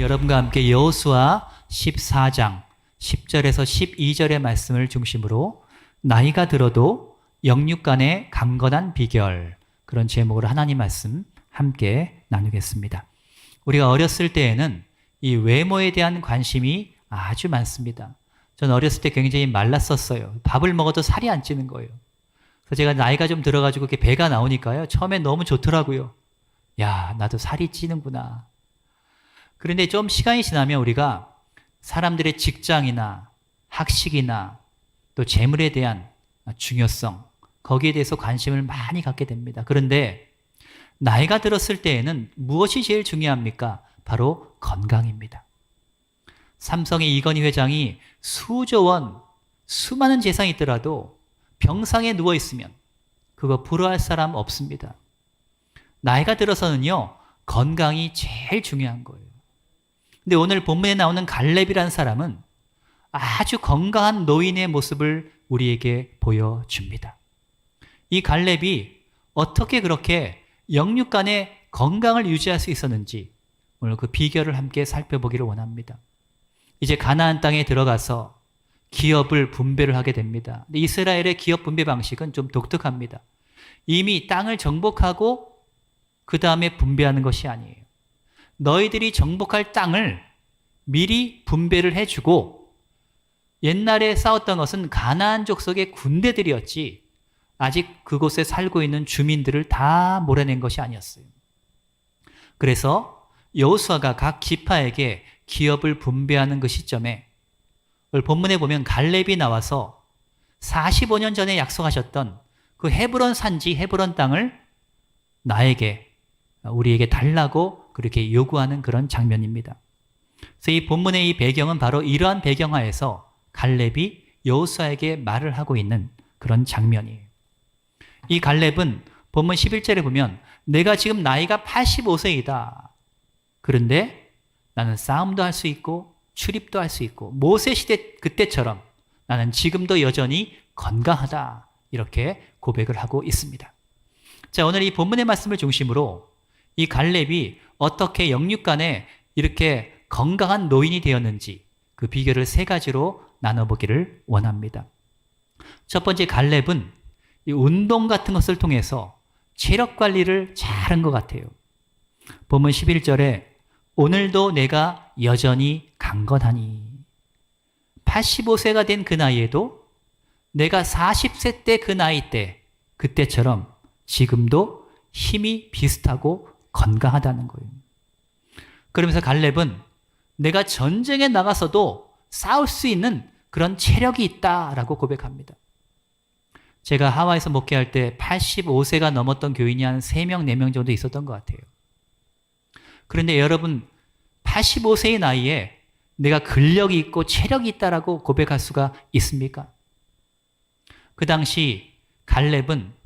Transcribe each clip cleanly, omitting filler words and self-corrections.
여러분과 함께 여호수아 14장 10절에서 12절의 말씀을 중심으로 나이가 들어도 영육간의 강건한 비결, 그런 제목으로 하나님 말씀 함께 나누겠습니다. 우리가 어렸을 때에는 이 외모에 대한 관심이 아주 많습니다. 전 어렸을 때 굉장히 말랐었어요. 밥을 먹어도 살이 안 찌는 거예요. 그래서 제가 나이가 좀 들어가지고 이렇게 배가 나오니까요, 처음엔 너무 좋더라고요. 야, 나도 살이 찌는구나. 그런데 좀 시간이 지나면 우리가 사람들의 직장이나 학식이나 또 재물에 대한 중요성, 거기에 대해서 관심을 많이 갖게 됩니다. 그런데 나이가 들었을 때에는 무엇이 제일 중요합니까? 바로 건강입니다. 삼성의 이건희 회장이 수조 원, 수많은 재산이 있더라도 병상에 누워있으면 그거 부러워할 사람 없습니다. 나이가 들어서는요, 건강이 제일 중요한 거예요. 근데 오늘 본문에 나오는 갈렙이라는 사람은 아주 건강한 노인의 모습을 우리에게 보여줍니다. 이 갈렙이 어떻게 그렇게 영육간의 건강을 유지할 수 있었는지 오늘 그 비결을 함께 살펴보기를 원합니다. 이제 가나안 땅에 들어가서 기업을 분배를 하게 됩니다. 근데 이스라엘의 기업 분배 방식은 좀 독특합니다. 이미 땅을 정복하고 그 다음에 분배하는 것이 아니에요. 너희들이 정복할 땅을 미리 분배를 해주고, 옛날에 싸웠던 것은 가나안 족속의 군대들이었지 아직 그곳에 살고 있는 주민들을 다 몰아낸 것이 아니었어요. 그래서 여호수아가 각 지파에게 기업을 분배하는 그 시점에 오늘 본문에 보면 갈렙이 나와서 45년 전에 약속하셨던 그 헤브론 산지, 헤브론 땅을 나에게, 우리에게 달라고 그렇게 요구하는 그런 장면입니다. 그래서 이 본문의 이 배경은 바로 이러한 배경하에서 갈렙이 여호수아에게 말을 하고 있는 그런 장면이에요. 이 갈렙은 본문 11절에 보면 내가 지금 나이가 85세이다. 그런데 나는 싸움도 할 수 있고 출입도 할 수 있고 모세 시대 그때처럼 나는 지금도 여전히 건강하다. 이렇게 고백을 하고 있습니다. 자, 오늘 이 본문의 말씀을 중심으로 이 갈렙이 어떻게 영육간에 이렇게 건강한 노인이 되었는지 그 비결을 세 가지로 나눠보기를 원합니다. 첫 번째, 갈렙은 이 운동 같은 것을 통해서 체력 관리를 잘한 것 같아요. 본문 11절에 오늘도 내가 여전히 강건하니, 85세가 된 그 나이에도 내가 40세 때 그 나이 때 그때처럼 지금도 힘이 비슷하고 건강하다는 거예요. 그러면서 갈렙은 내가 전쟁에 나가서도 싸울 수 있는 그런 체력이 있다라고 고백합니다. 제가 하와이에서 목회할 때 85세가 넘었던 교인이 한 3명, 4명 정도 있었던 것 같아요. 그런데 여러분, 85세의 나이에 내가 근력이 있고 체력이 있다라고 고백할 수가 있습니까? 그 당시 갈렙은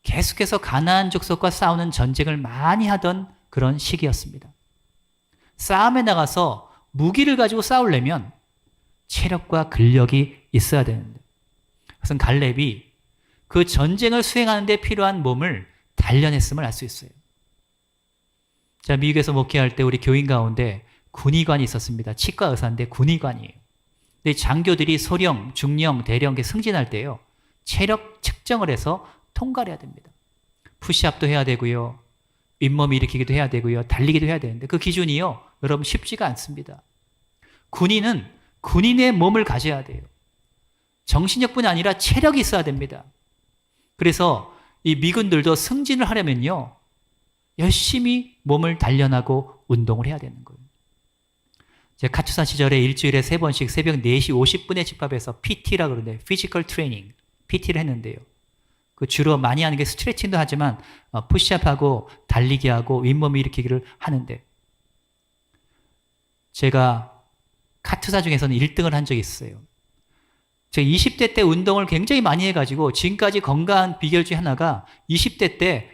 계속해서 가나안 족속과 싸우는 전쟁을 많이 하던 그런 시기였습니다. 싸움에 나가서 무기를 가지고 싸우려면 체력과 근력이 있어야 되는데, 그래서 갈렙이 그 전쟁을 수행하는 데 필요한 몸을 단련했음을 알 수 있어요. 자, 미국에서 목회할 때 우리 교인 가운데 군의관이 있었습니다. 치과 의사인데 군의관이에요. 근데 장교들이 소령, 중령, 대령 승진할 때요, 체력 측정을 해서 통과를 해야 됩니다. 푸시업도 해야 되고요, 윗몸 일으키기도 해야 되고요, 달리기도 해야 되는데 그 기준이요, 여러분 쉽지가 않습니다. 군인은 군인의 몸을 가져야 돼요. 정신력뿐 아니라 체력이 있어야 됩니다. 그래서 이 미군들도 승진을 하려면요, 열심히 몸을 단련하고 운동을 해야 되는 거예요. 제가 카투사 시절에 일주일에 3번씩 새벽 4시 50분에 집합해서 PT라 그러는데, 피지컬 트레이닝, PT를 했는데요. 그 주로 많이 하는 게 스트레칭도 하지만 푸시업하고 달리기 하고 윗몸 일으키기를 하는데, 제가 카투사 중에서는 1등을 한 적이 있어요. 제가 20대 때 운동을 굉장히 많이 해가지고 지금까지 건강한 비결 중에 하나가 20대 때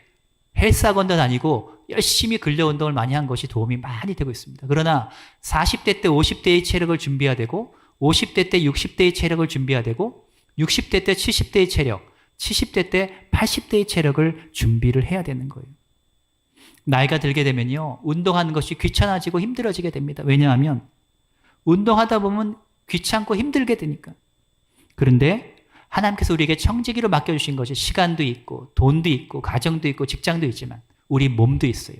헬스학원도 다니고 열심히 근력 운동을 많이 한 것이 도움이 많이 되고 있습니다. 그러나 40대 때 50대의 체력을 준비해야 되고, 50대 때 60대의 체력을 준비해야 되고, 60대 때 70대의 체력, 70대 때 80대의 체력을 준비를 해야 되는 거예요. 나이가 들게 되면요, 운동하는 것이 귀찮아지고 힘들어지게 됩니다. 왜냐하면 운동하다 보면 귀찮고 힘들게 되니까. 그런데 하나님께서 우리에게 청지기로 맡겨주신 것이 시간도 있고 돈도 있고 가정도 있고 직장도 있지만 우리 몸도 있어요.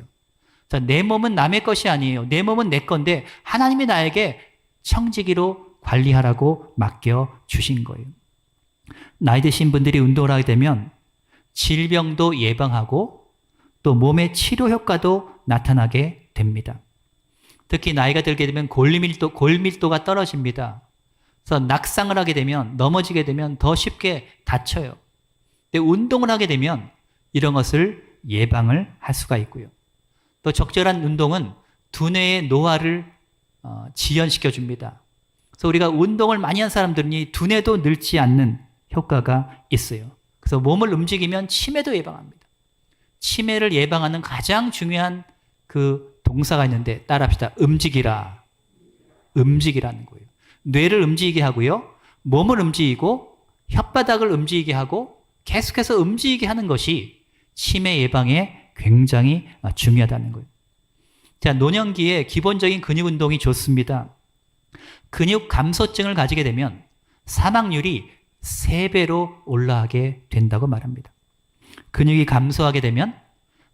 자, 내 몸은 남의 것이 아니에요. 내 몸은 내 건데 하나님이 나에게 청지기로 관리하라고 맡겨주신 거예요. 나이 드신 분들이 운동을 하게 되면 질병도 예방하고 또 몸의 치료 효과도 나타나게 됩니다. 특히 나이가 들게 되면 골밀도가 떨어집니다. 그래서 낙상을 하게 되면, 넘어지게 되면 더 쉽게 다쳐요. 근데 운동을 하게 되면 이런 것을 예방을 할 수가 있고요. 또 적절한 운동은 두뇌의 노화를 지연시켜 줍니다. 그래서 우리가 운동을 많이 한 사람들은 이 두뇌도 늙지 않는 효과가 있어요. 그래서 몸을 움직이면 치매도 예방합니다. 치매를 예방하는 가장 중요한 그 동사가 있는데 따라합시다. 움직이라. 움직이라는 거예요. 뇌를 움직이게 하고요. 몸을 움직이고 혓바닥을 움직이게 하고 계속해서 움직이게 하는 것이 치매 예방에 굉장히 중요하다는 거예요. 자, 노년기에 기본적인 근육 운동이 좋습니다. 근육 감소증을 가지게 되면 사망률이 3배로 올라가게 된다고 말합니다. 근육이 감소하게 되면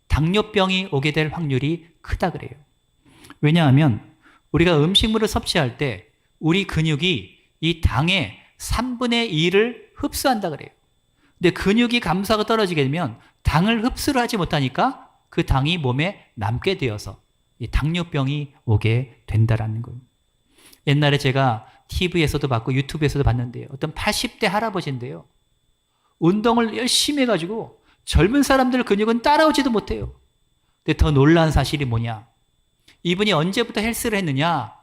당뇨병이 오게 될 확률이 크다 그래요. 왜냐하면 우리가 음식물을 섭취할 때 우리 근육이 이 당의 3분의 2를 흡수한다 그래요. 근데 근육이 감소하고 떨어지게 되면 당을 흡수를 하지 못하니까 그 당이 몸에 남게 되어서 이 당뇨병이 오게 된다라는 거예요. 옛날에 제가 TV에서도 봤고 유튜브에서도 봤는데요. 어떤 80대 할아버지인데요. 운동을 열심히 해가지고 젊은 사람들 근육은 따라오지도 못해요. 근데 더 놀라운 사실이 뭐냐. 이분이 언제부터 헬스를 했느냐.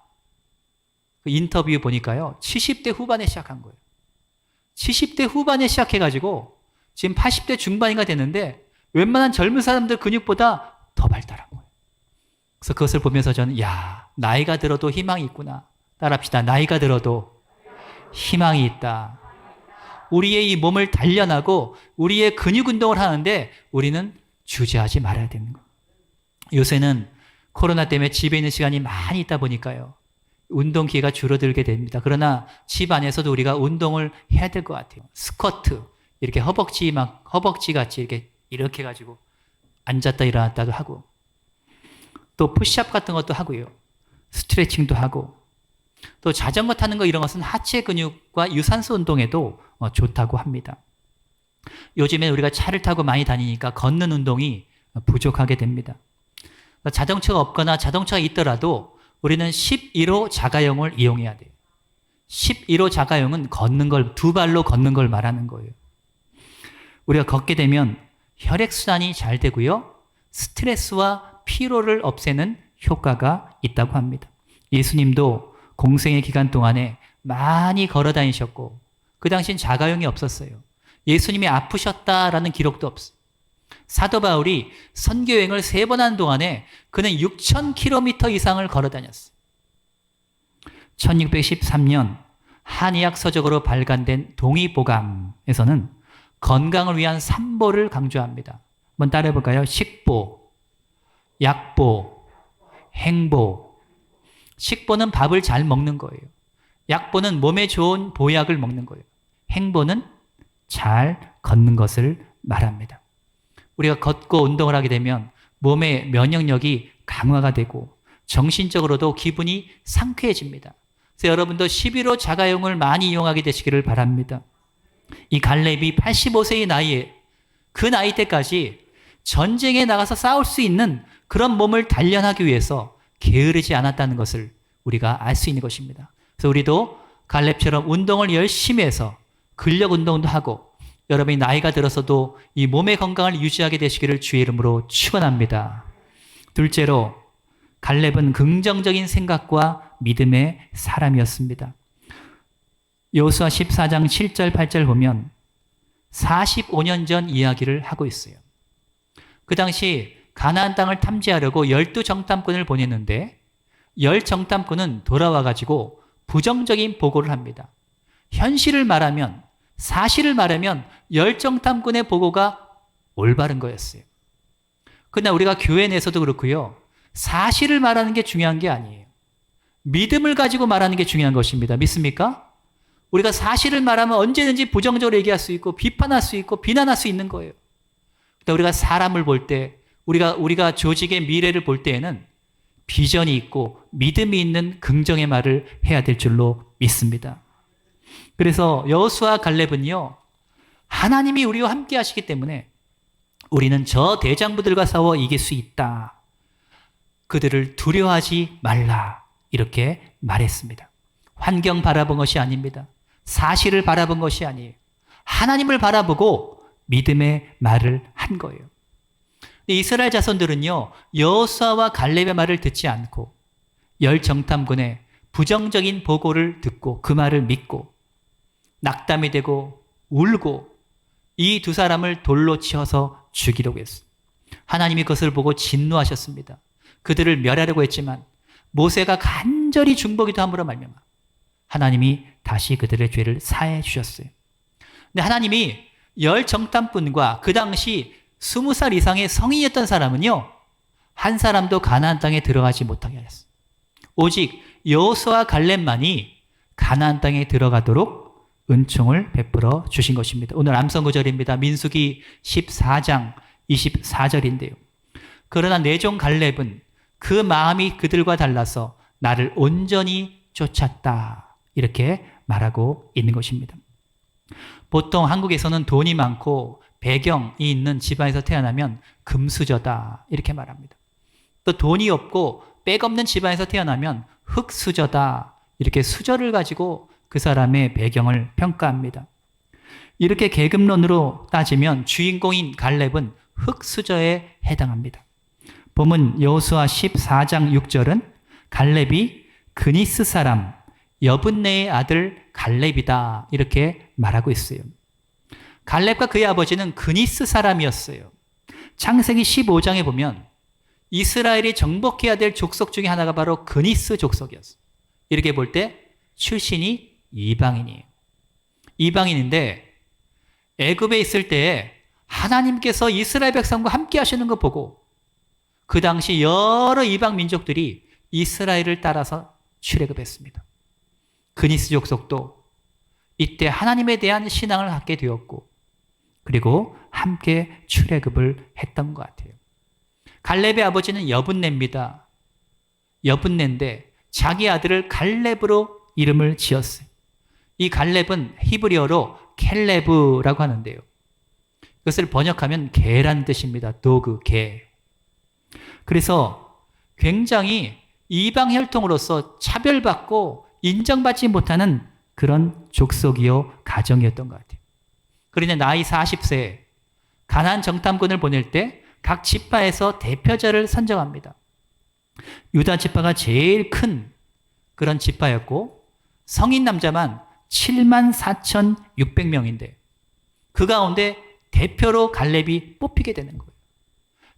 그 인터뷰 보니까요. 70대 후반에 시작한 거예요. 70대 후반에 시작해가지고 지금 80대 중반인가 됐는데 웬만한 젊은 사람들 근육보다 더 발달한 거예요. 그래서 그것을 보면서 저는 나이가 들어도 희망이 있구나. 따라합시다. 나이가 들어도 희망이 있다. 우리의 이 몸을 단련하고 우리의 근육 운동을 하는데 우리는 주저하지 말아야 되는 거예요. 요새는 코로나 때문에 집에 있는 시간이 많이 있다 보니까요. 운동 기회가 줄어들게 됩니다. 그러나 집 안에서도 우리가 운동을 해야 될 것 같아요. 스쿼트, 이렇게 허벅지 같이 이렇게 해가지고 앉았다 일어났다도 하고 또 푸시업 같은 것도 하고요. 스트레칭도 하고 또 자전거 타는 거 이런 것은 하체 근육과 유산소 운동에도 좋다고 합니다. 요즘에 우리가 차를 타고 많이 다니니까 걷는 운동이 부족하게 됩니다. 자동차가 없거나 자동차가 있더라도 우리는 11호 자가용을 이용해야 돼요. 11호 자가용은 걷는 걸, 두 발로 걷는 걸 말하는 거예요. 우리가 걷게 되면 혈액순환이 잘 되고요. 스트레스와 피로를 없애는 효과가 있다고 합니다. 예수님도 공생의 기간 동안에 많이 걸어 다니셨고 그 당시엔 자가용이 없었어요. 예수님이 아프셨다라는 기록도 없어요. 사도 바울이 선교여행을 3번 한 동안에 그는 6,000km 이상을 걸어 다녔어요. 1613년 한의학 서적으로 발간된 동의보감에서는 건강을 위한 3보를 강조합니다. 한번 따라해 볼까요? 식보, 약보, 행보. 식보는 밥을 잘 먹는 거예요. 약보는 몸에 좋은 보약을 먹는 거예요. 행보는 잘 걷는 것을 말합니다. 우리가 걷고 운동을 하게 되면 몸의 면역력이 강화가 되고 정신적으로도 기분이 상쾌해집니다. 그래서 여러분도 11호 자가용을 많이 이용하게 되시기를 바랍니다. 이 갈렙이 85세의 나이에 그 나이 때까지 전쟁에 나가서 싸울 수 있는 그런 몸을 단련하기 위해서 게으르지 않았다는 것을 우리가 알 수 있는 것입니다. 그래서 우리도 갈렙처럼 운동을 열심히 해서 근력 운동도 하고 여러분이 나이가 들어서도 이 몸의 건강을 유지하게 되시기를 주의 이름으로 축원합니다. 둘째로 갈렙은 긍정적인 생각과 믿음의 사람이었습니다. 여호수아 14장 7절 8절 보면 45년 전 이야기를 하고 있어요. 그 당시 가나안 땅을 탐지하려고 12정탐꾼을 보냈는데 10정탐꾼은 돌아와가지고 부정적인 보고를 합니다. 현실을 말하면 사실을 말하면 10정탐꾼의 보고가 올바른 거였어요. 그러나 우리가 교회 내에서도 그렇고요. 사실을 말하는 게 중요한 게 아니에요. 믿음을 가지고 말하는 게 중요한 것입니다. 믿습니까? 우리가 사실을 말하면 언제든지 부정적으로 얘기할 수 있고 비판할 수 있고 비난할 수 있는 거예요. 그러니까 우리가 사람을 볼 때 우리가 조직의 미래를 볼 때에는 비전이 있고 믿음이 있는 긍정의 말을 해야 될 줄로 믿습니다. 그래서 여호수아 갈렙은요. 하나님이 우리와 함께 하시기 때문에 우리는 저 대장부들과 싸워 이길 수 있다. 그들을 두려워하지 말라. 이렇게 말했습니다. 환경 바라본 것이 아닙니다. 사실을 바라본 것이 아니에요. 하나님을 바라보고 믿음의 말을 한 거예요. 이스라엘 자손들은요. 여호수아와 갈렙의 말을 듣지 않고 열 정탐군의 부정적인 보고를 듣고 그 말을 믿고 낙담이 되고 울고 이 두 사람을 돌로 치어서 죽이려고 했어요. 하나님이 그것을 보고 진노하셨습니다. 그들을 멸하려고 했지만 모세가 간절히 중보기도 함으로 말미암아 하나님이 다시 그들의 죄를 사해 주셨어요. 근데 하나님이 열 정탐꾼과 그 당시 20살 이상의 성인이었던 사람은요. 한 사람도 가나안 땅에 들어가지 못하게 하셨어요. 오직 여호수아 갈렙만이 가나안 땅에 들어가도록 은총을 베풀어 주신 것입니다. 오늘 암송 구절입니다. 민수기 14장 24절인데요. 그러나 내 종 갈렙은 그 마음이 그들과 달라서 나를 온전히 쫓았다. 이렇게 말하고 있는 것입니다. 보통 한국에서는 돈이 많고 배경이 있는 집안에서 태어나면 금수저다. 이렇게 말합니다. 또 돈이 없고 백 없는 집안에서 태어나면 흙수저다. 이렇게 수저를 가지고 그 사람의 배경을 평가합니다. 이렇게 계급론으로 따지면 주인공인 갈렙은 흙수저에 해당합니다. 본문 여호수아 14장 6절은 갈렙이 그니스 사람 여분네의 아들 갈렙이다 이렇게 말하고 있어요. 갈렙과 그의 아버지는 그니스 사람이었어요. 창세기 15장에 보면 이스라엘이 정복해야 될 족속 중에 하나가 바로 그니스 족속이었어요. 이렇게 볼 때 출신이 이방인이에요. 이방인인데 애굽에 있을 때 하나님께서 이스라엘 백성과 함께 하시는 거 보고 그 당시 여러 이방 민족들이 이스라엘을 따라서 출애굽했습니다. 그니스 족속도 이때 하나님에 대한 신앙을 갖게 되었고 그리고 함께 출애굽을 했던 것 같아요. 갈렙의 아버지는 여분네입니다. 여분네인데 자기 아들을 갈렙으로 이름을 지었어요. 이 갈렙은 히브리어로 켈레브라고 하는데요. 그것을 번역하면 개라는 뜻입니다. 도그, 개. 그래서 굉장히 이방 혈통으로서 차별받고 인정받지 못하는 그런 족속이요 가정이었던 것 같아요. 그러니 나이 40세에 가나안 정탐꾼을 보낼 때 각 지파에서 대표자를 선정합니다. 유다 지파가 제일 큰 그런 지파였고 성인 남자만 74,600명인데 그 가운데 대표로 갈렙이 뽑히게 되는 거예요.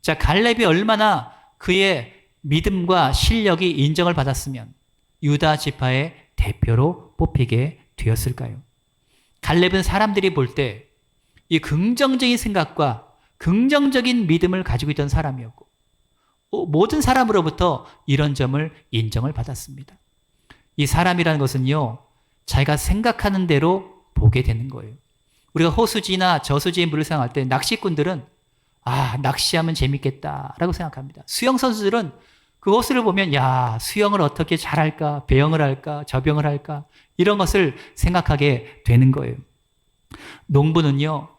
자, 갈렙이 얼마나 그의 믿음과 실력이 인정을 받았으면 유다 지파의 대표로 뽑히게 되었을까요? 갈렙은 사람들이 볼 때 이 긍정적인 생각과 긍정적인 믿음을 가지고 있던 사람이었고 모든 사람으로부터 이런 점을 인정을 받았습니다. 이 사람이라는 것은요. 자기가 생각하는 대로 보게 되는 거예요. 우리가 호수지나 저수지에 물을 생각할 때 낚시꾼들은 낚시하면 재밌겠다라고 생각합니다. 수영 선수들은 그 호수를 보면 수영을 어떻게 잘할까, 배영을 할까, 접영을 할까 이런 것을 생각하게 되는 거예요. 농부는요.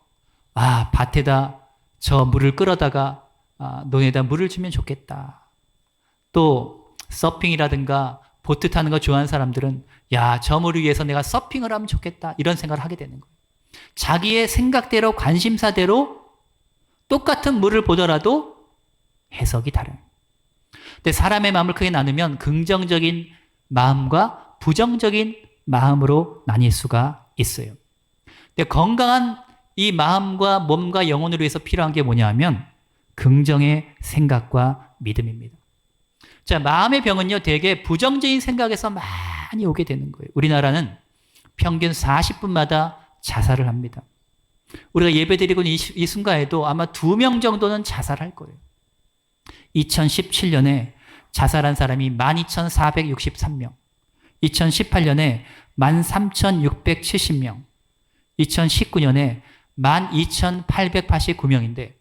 밭에다 저 물을 끌어다가 논에다 물을 주면 좋겠다. 또 서핑이라든가 보트 타는 거 좋아하는 사람들은 저 물을 위해서 내가 서핑을 하면 좋겠다. 이런 생각을 하게 되는 거예요. 자기의 생각대로 관심사대로 똑같은 물을 보더라도 해석이 다른. 근데 사람의 마음을 크게 나누면 긍정적인 마음과 부정적인 마음으로 나뉠 수가 있어요. 근데 건강한 이 마음과 몸과 영혼을 위해서 필요한 게 뭐냐 하면 긍정의 생각과 믿음입니다. 자, 마음의 병은요, 대개 부정적인 생각에서 많이 오게 되는 거예요. 우리나라는 평균 40분마다 자살을 합니다. 우리가 예배 드리고 이 순간에도 아마 2명 정도는 자살할 거예요. 2017년에 자살한 사람이 12,463명, 2018년에 13,670명, 2019년에 12,889명인데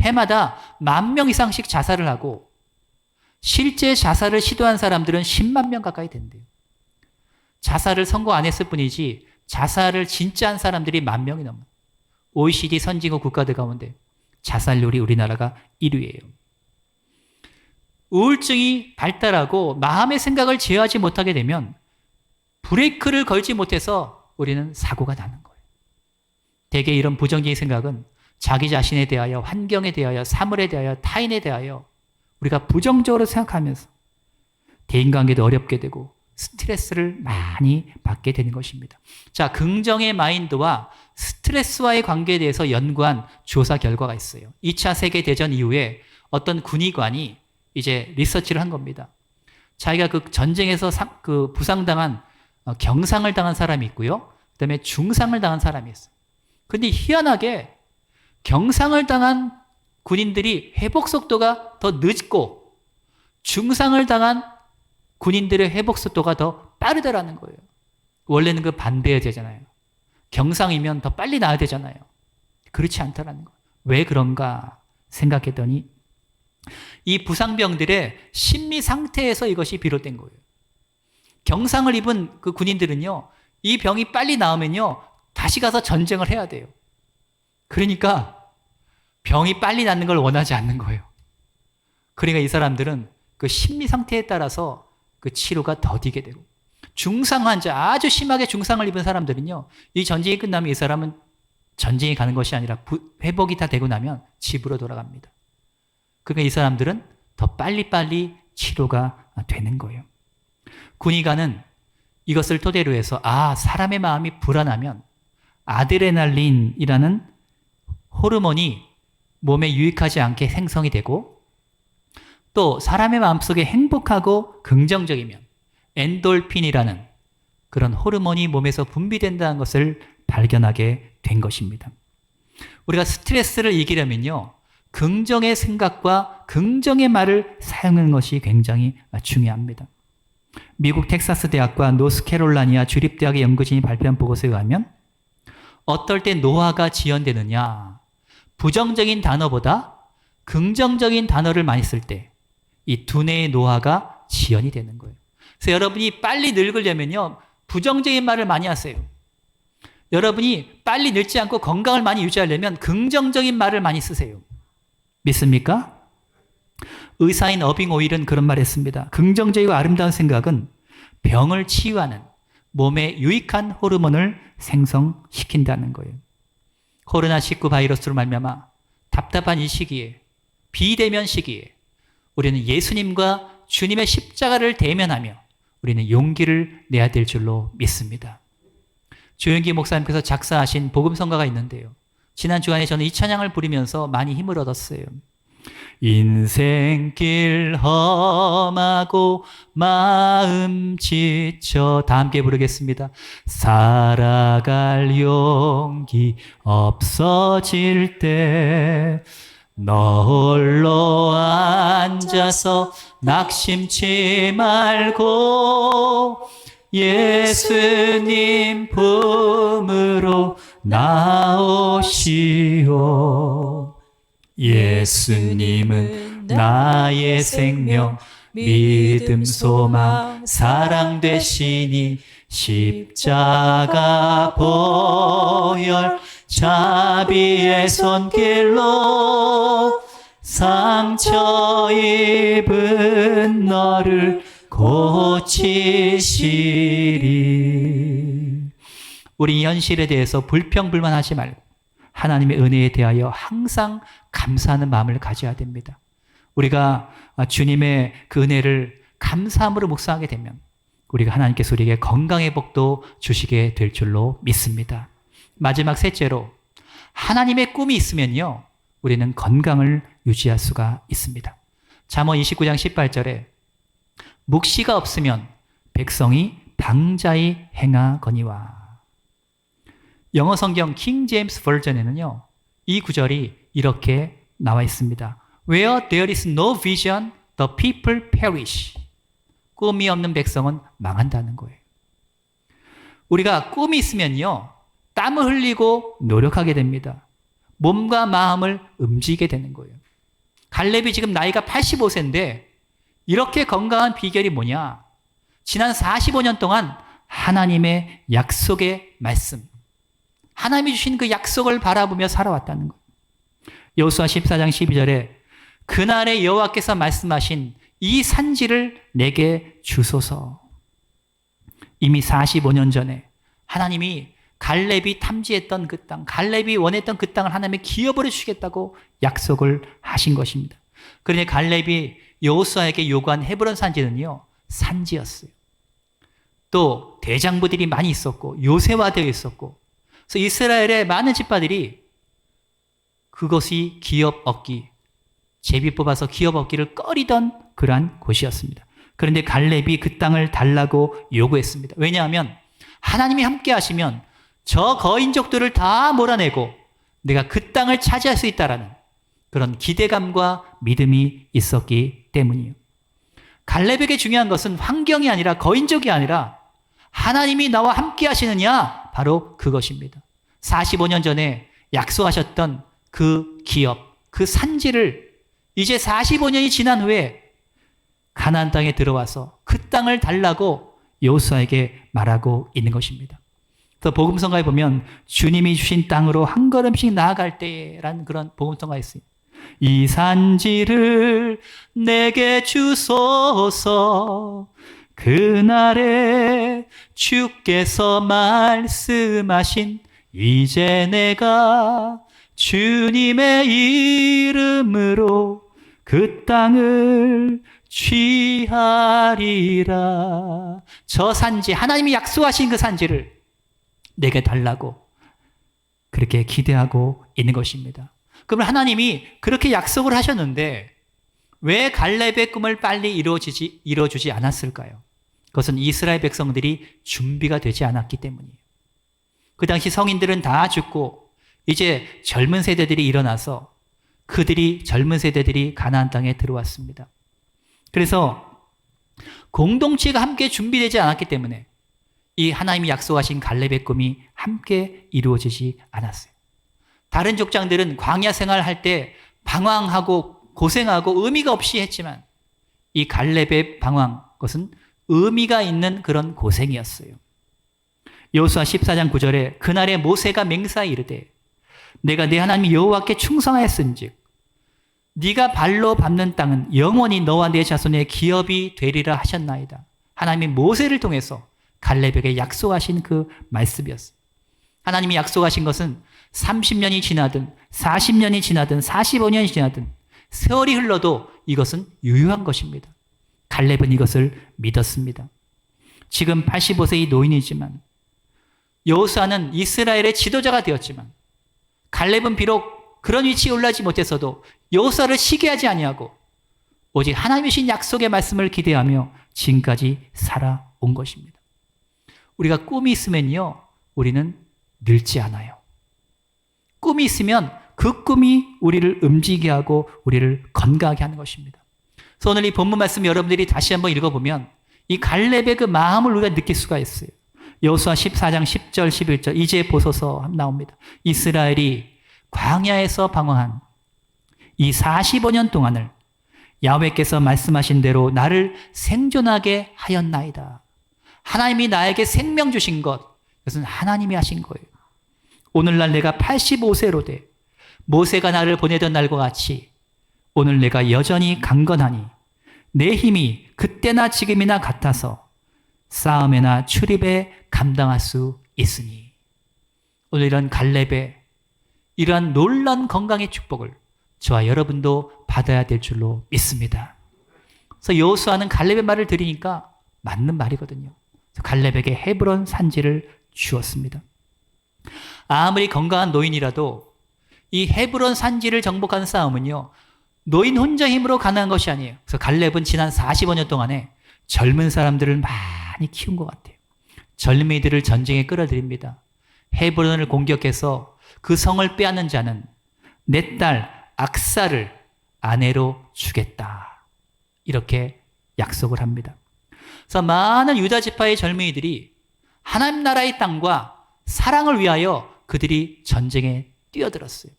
해마다 10,000명 이상씩 자살을 하고 실제 자살을 시도한 사람들은 10만 명 가까이 된대요. 자살을 선고 안 했을 뿐이지 자살을 진짜 한 사람들이 10,000명이 넘어요. OECD 선진국 국가들 가운데 자살률이 우리나라가 1위예요. 우울증이 발달하고 마음의 생각을 제어하지 못하게 되면 브레이크를 걸지 못해서 우리는 사고가 나는 거예요. 대개 이런 부정적인 생각은 자기 자신에 대하여, 환경에 대하여, 사물에 대하여, 타인에 대하여 우리가 부정적으로 생각하면서 대인관계도 어렵게 되고 스트레스를 많이 받게 되는 것입니다. 자, 긍정의 마인드와 스트레스와의 관계에 대해서 연구한 조사 결과가 있어요. 2차 세계대전 이후에 어떤 군의관이 이제 리서치를 한 겁니다. 자기가 그 전쟁에서 그 부상당한 경상을 당한 사람이 있고요. 그 다음에 중상을 당한 사람이 있어요. 근데 희한하게 경상을 당한 군인들이 회복 속도가 더 늦고 중상을 당한 군인들의 회복 속도가 더 빠르다라는 거예요. 원래는 그 반대여야 되잖아요. 경상이면 더 빨리 나아야 되잖아요. 그렇지 않다라는 거예요. 왜 그런가 생각했더니 이 부상병들의 심리 상태에서 이것이 비롯된 거예요. 경상을 입은 그 군인들은요, 이 병이 빨리 나으면요, 다시 가서 전쟁을 해야 돼요. 그러니까 병이 빨리 낫는 걸 원하지 않는 거예요. 그러니까 이 사람들은 그 심리 상태에 따라서 그 치료가 더디게 되고, 중상 환자, 아주 심하게 중상을 입은 사람들은요, 이 전쟁이 끝나면 이 사람은 전쟁에 가는 것이 아니라 회복이 다 되고 나면 집으로 돌아갑니다. 그러니까 이 사람들은 더 빨리빨리 치료가 되는 거예요. 군의관은 이것을 토대로 해서 사람의 마음이 불안하면 아드레날린이라는 호르몬이 몸에 유익하지 않게 생성이 되고 또 사람의 마음속에 행복하고 긍정적이면 엔돌핀이라는 그런 호르몬이 몸에서 분비된다는 것을 발견하게 된 것입니다. 우리가 스트레스를 이기려면요, 긍정의 생각과 긍정의 말을 사용하는 것이 굉장히 중요합니다. 미국 텍사스 대학과 노스캐롤라이나 주립대학의 연구진이 발표한 보고서에 의하면 어떨 때 노화가 지연되느냐, 부정적인 단어보다 긍정적인 단어를 많이 쓸 때 이 두뇌의 노화가 지연이 되는 거예요. 그래서 여러분이 빨리 늙으려면요, 부정적인 말을 많이 하세요. 여러분이 빨리 늙지 않고 건강을 많이 유지하려면 긍정적인 말을 많이 쓰세요. 믿습니까? 의사인 어빙 오일은 그런 말을 했습니다. 긍정적이고 아름다운 생각은 병을 치유하는 몸에 유익한 호르몬을 생성시킨다는 거예요. 코로나19 바이러스로 말미암아 답답한 이 시기에, 비대면 시기에 우리는 예수님과 주님의 십자가를 대면하며 우리는 용기를 내야 될 줄로 믿습니다. 조영기 목사님께서 작사하신 복음성가가 있는데요. 지난 주간에 저는 이 찬양을 부르면서 많이 힘을 얻었어요. 인생길 험하고 마음 지쳐, 다 함께 부르겠습니다. 살아갈 용기 없어질 때 너 홀로 앉아서 낙심치 말고 예수님 품으로 나오시오. 예수님은 나의 생명, 믿음, 소망, 사랑 되시니 십자가 보혈 자비의 손길로 상처 입은 너를 고치시리. 우리 현실에 대해서 불평불만하지 말고 하나님의 은혜에 대하여 항상 감사하는 마음을 가져야 됩니다. 우리가 주님의 그 은혜를 감사함으로 묵상하게 되면 우리가 하나님께서 우리에게 건강의 복도 주시게 될 줄로 믿습니다. 마지막 셋째로, 하나님의 꿈이 있으면요, 우리는 건강을 유지할 수가 있습니다. 잠언 29장 18절에 묵시가 없으면 백성이 방자히 행하거니와. 영어 성경 킹 제임스 버전에는요, 이 구절이 이렇게 나와 있습니다. Where there is no vision, the people perish. 꿈이 없는 백성은 망한다는 거예요. 우리가 꿈이 있으면요, 땀을 흘리고 노력하게 됩니다. 몸과 마음을 움직이게 되는 거예요. 갈렙이 지금 나이가 85세인데 이렇게 건강한 비결이 뭐냐? 지난 45년 동안 하나님의 약속의 말씀, 하나님이 주신 그 약속을 바라보며 살아왔다는 거예요. 여호수아 14장 12절에 그날에 여호와께서 말씀하신 이 산지를 내게 주소서. 이미 45년 전에 하나님이 갈렙이 탐지했던 그 땅, 갈렙이 원했던 그 땅을 하나님이 기업으로 주시겠다고 약속을 하신 것입니다. 그런데 갈렙이 여호수아에게 요구한 헤브론 산지는요, 산지였어요. 또 대장부들이 많이 있었고 요새화되어 있었고, 그래서 이스라엘의 많은 지파들이 그것이 기업 얻기, 제비 뽑아서 기업 얻기를 꺼리던 그러한 곳이었습니다. 그런데 갈렙이 그 땅을 달라고 요구했습니다. 왜냐하면 하나님이 함께 하시면 저 거인족들을 다 몰아내고 내가 그 땅을 차지할 수 있다라는 그런 기대감과 믿음이 있었기 때문이에요. 갈렙에게 중요한 것은 환경이 아니라 거인족이 아니라 하나님이 나와 함께 하시느냐, 바로 그것입니다. 45년 전에 약속하셨던 그 기업, 그 산지를 이제 45년이 지난 후에 가나안 땅에 들어와서 그 땅을 달라고 여호수아에게 말하고 있는 것입니다. 또 복음성가에 보면 주님이 주신 땅으로 한 걸음씩 나아갈 때라는 그런 복음성가가 있어요. 이 산지를 내게 주소서. 그날에 주께서 말씀하신 이제 내가 주님의 이름으로 그 땅을 취하리라. 저 산지, 하나님이 약속하신 그 산지를 내게 달라고 그렇게 기대하고 있는 것입니다. 그러면 하나님이 그렇게 약속을 하셨는데 왜 갈렙의 꿈을 빨리 이루어주지 않았을까요? 그것은 이스라엘 백성들이 준비가 되지 않았기 때문이에요. 그 당시 성인들은 다 죽고 이제 젊은 세대들이 일어나서 젊은 세대들이 가나안 땅에 들어왔습니다. 그래서 공동체가 함께 준비되지 않았기 때문에 이 하나님이 약속하신 갈렙의 꿈이 함께 이루어지지 않았어요. 다른 족장들은 광야 생활할 때 방황하고 고생하고 의미가 없이 했지만 이 갈렙의 방황, 그것은 의미가 있는 그런 고생이었어요. 여호수아 14장 9절에 그날에 모세가 맹세하여 이르되 내가 네 하나님 여호와께 충성하였은즉 네가 발로 밟는 땅은 영원히 너와 네 자손의 기업이 되리라 하셨나이다. 하나님이 모세를 통해서 갈렙에게 약속하신 그 말씀이었어요. 하나님이 약속하신 것은 30년이 지나든 40년이 지나든 45년이 지나든 세월이 흘러도 이것은 유효한 것입니다. 갈렙은 이것을 믿었습니다. 지금 85세의 노인이지만 여호수아는 이스라엘의 지도자가 되었지만 갈렙은 비록 그런 위치에 올라지 못했어도 여호수아를 시기하지 아니하고 오직 하나님이 주신 약속의 말씀을 기대하며 지금까지 살아온 것입니다. 우리가 꿈이 있으면요, 우리는 늙지 않아요. 꿈이 있으면 그 꿈이 우리를 움직이게 하고 우리를 건강하게 하는 것입니다. 그래서 오늘 이 본문 말씀 여러분들이 다시 한번 읽어보면 이 갈렙의 그 마음을 우리가 느낄 수가 있어요. 여호수아 14장 10절 11절 이제 보소서 나옵니다. 이스라엘이 광야에서 방황한 이 45년 동안을 야훼께서 말씀하신 대로 나를 생존하게 하였나이다. 하나님이 나에게 생명 주신 것, 그것은 하나님이 하신 거예요. 오늘날 내가 85세로 돼 모세가 나를 보내던 날과 같이 오늘 내가 여전히 강건하니 내 힘이 그때나 지금이나 같아서 싸움에나 출입에 감당할 수 있으니. 오늘 이런 갈렙의 이러한 놀라운 건강의 축복을 저와 여러분도 받아야 될 줄로 믿습니다. 그래서 여호수아는 갈렙의 말을 들으니까 맞는 말이거든요. 갈렙에게 헤브론 산지를 주었습니다. 아무리 건강한 노인이라도 이 헤브론 산지를 정복하는 싸움은요, 노인 혼자 힘으로 가능한 것이 아니에요. 그래서 갈렙은 지난 45년 동안에 젊은 사람들을 많이 키운 것 같아요. 젊은이들을 전쟁에 끌어들입니다. 헤브론을 공격해서 그 성을 빼앗는 자는 내 딸 아내로 주겠다. 이렇게 약속을 합니다. 그래서 많은 유다 지파의 젊은이들이 하나님 나라의 땅과 사랑을 위하여 그들이 전쟁에 뛰어들었어요.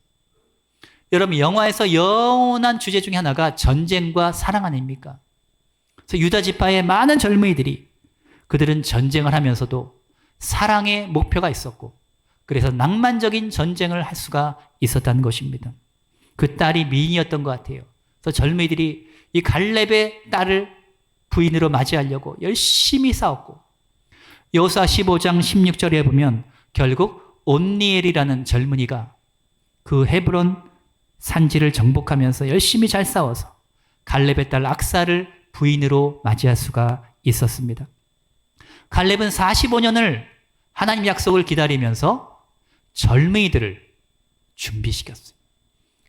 여러분, 영화에서 영원한 주제 중에 하나가 전쟁과 사랑 아닙니까? 그래서 유다 지파의 많은 젊은이들이 그들은 전쟁을 하면서도 사랑의 목표가 있었고, 그래서 낭만적인 전쟁을 할 수가 있었다는 것입니다. 그 딸이 미인이었던 것 같아요. 그래서 젊은이들이 이 갈렙의 딸을 부인으로 맞이하려고 열심히 싸웠고, 여호수아 15장 16절에 보면 결국 온니엘이라는 젊은이가 그 헤브론 산지를 정복하면서 열심히 잘 싸워서 갈렙의 딸 악사를 부인으로 맞이할 수가 있었습니다. 갈렙은 45년을 하나님 약속을 기다리면서 젊은이들을 준비시켰어요.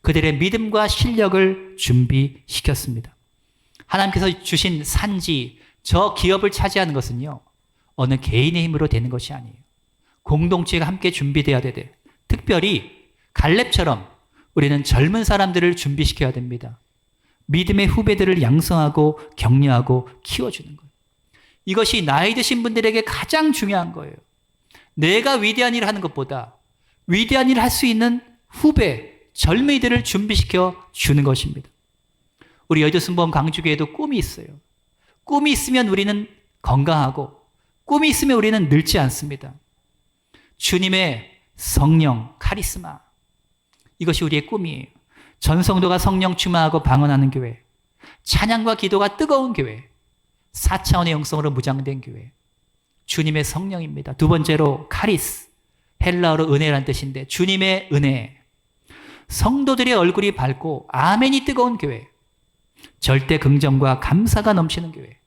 그들의 믿음과 실력을 준비시켰습니다. 하나님께서 주신 산지, 저 기업을 차지하는 것은요, 어느 개인의 힘으로 되는 것이 아니에요. 공동체가 함께 준비되어야 되되, 특별히 갈렙처럼 우리는 젊은 사람들을 준비시켜야 됩니다. 믿음의 후배들을 양성하고 격려하고 키워주는 거예요. 이것이 나이 드신 분들에게 가장 중요한 거예요. 내가 위대한 일을 하는 것보다 위대한 일을 할 수 있는 후배, 젊은이들을 준비시켜 주는 것입니다. 우리 여의도순복음 광주교회도 꿈이 있어요. 꿈이 있으면 우리는 건강하고, 꿈이 있으면 우리는 늙지 않습니다. 주님의 성령, 카리스마, 이것이 우리의 꿈이에요. 전성도가 성령 충만하고 방언하는 교회, 찬양과 기도가 뜨거운 교회, 4차원의 영성으로 무장된 교회, 주님의 성령입니다. 두 번째로 카리스, 헬라어로 은혜라는 뜻인데 주님의 은혜, 성도들의 얼굴이 밝고 아멘이 뜨거운 교회, 절대 긍정과 감사가 넘치는 교회,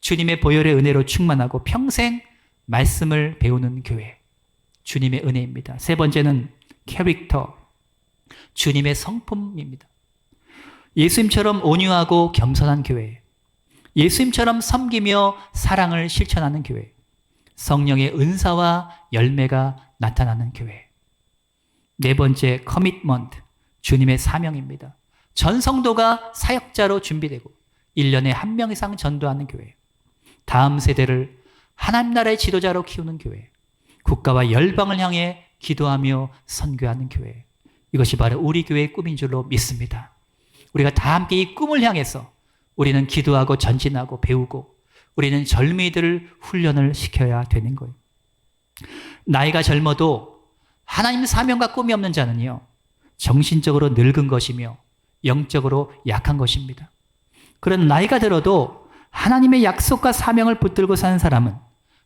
주님의 보혈의 은혜로 충만하고 평생 말씀을 배우는 교회, 주님의 은혜입니다. 세 번째는 캐릭터, 주님의 성품입니다. 예수님처럼 온유하고 겸손한 교회, 예수님처럼 섬기며 사랑을 실천하는 교회, 성령의 은사와 열매가 나타나는 교회. 네 번째, 커미트먼트, 주님의 사명입니다. 전 성도가 사역자로 준비되고 1년에 1명 이상 전도하는 교회, 다음 세대를 하나님 나라의 지도자로 키우는 교회, 국가와 열방을 향해 기도하며 선교하는 교회. 이것이 바로 우리 교회의 꿈인 줄로 믿습니다. 우리가 다 함께 이 꿈을 향해서 우리는 기도하고 전진하고 배우고, 우리는 젊은이들을 훈련을 시켜야 되는 거예요. 나이가 젊어도 하나님 사명과 꿈이 없는 자는요, 정신적으로 늙은 것이며 영적으로 약한 것입니다. 그런 나이가 들어도 하나님의 약속과 사명을 붙들고 사는 사람은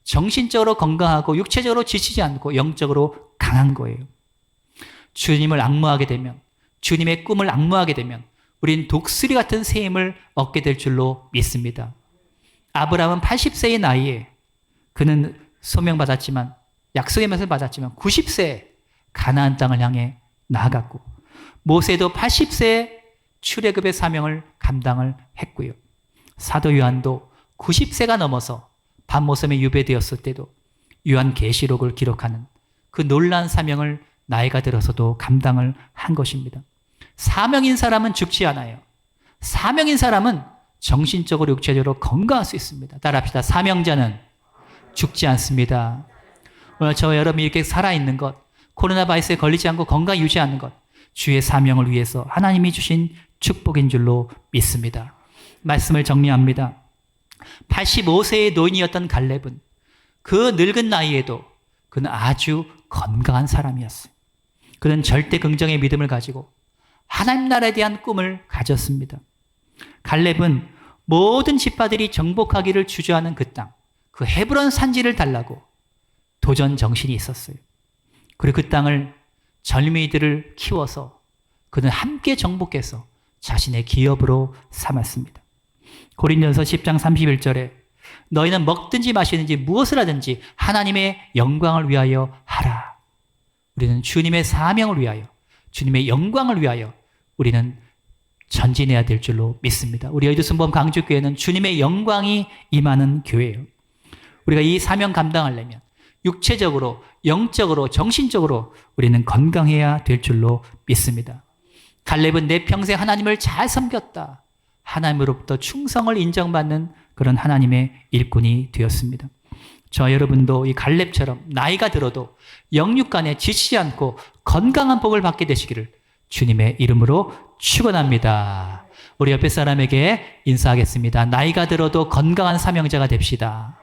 정신적으로 건강하고 육체적으로 지치지 않고 영적으로 강한 거예요. 주님을 앙모하게 되면, 주님의 꿈을 앙모하게 되면 우린 독수리 같은 새 힘을 얻게 될 줄로 믿습니다. 아브라함은 80세의 나이에 그는 소명받았지만, 약속의 말씀을 받았지만 90세에 가나안 땅을 향해 나아갔고, 모세도 80세에 출애굽의 사명을 감당을 했고요. 사도 요한도 90세가 넘어서 밤모섬에 유배되었을 때도 요한계시록을 기록하는 그 놀라운 사명을 나이가 들어서도 감당을 한 것입니다. 사명인 사람은 죽지 않아요. 사명인 사람은 정신적으로 육체적으로 건강할 수 있습니다. 따라합시다. 사명자는 죽지 않습니다. 오늘 저와 여러분이 이렇게 살아있는 것, 코로나 바이러스에 걸리지 않고 건강 유지하는 것, 주의 사명을 위해서 하나님이 주신 축복인 줄로 믿습니다. 말씀을 정리합니다. 85세의 노인이었던 갈렙은 그 늙은 나이에도 그는 아주 건강한 사람이었어요. 그는 절대 긍정의 믿음을 가지고 하나님 나라에 대한 꿈을 가졌습니다. 갈렙은 모든 지파들이 정복하기를 주저하는 그 땅, 그 헤브론 산지를 달라고 도전 정신이 있었어요. 그리고 그 땅을 젊은이들을 키워서 그는 함께 정복해서 자신의 기업으로 삼았습니다. 고린도전서 10장 31절에 너희는 먹든지 마시든지 무엇을 하든지 하나님의 영광을 위하여 하라. 우리는 주님의 사명을 위하여, 주님의 영광을 위하여 우리는 전진해야 될 줄로 믿습니다. 우리 여의도순복음 광주교회는 주님의 영광이 임하는 교회예요. 우리가 이 사명 감당하려면 육체적으로, 영적으로, 정신적으로 우리는 건강해야 될 줄로 믿습니다. 갈렙은 내 평생 하나님을 잘 섬겼다. 하나님으로부터 충성을 인정받는 그런 하나님의 일꾼이 되었습니다. 저 여러분도 이 갈렙처럼 나이가 들어도 영육간에 지치지 않고 건강한 복을 받게 되시기를 주님의 이름으로 축원합니다. 우리 옆에 사람에게 인사하겠습니다. 나이가 들어도 건강한 사명자가 됩시다.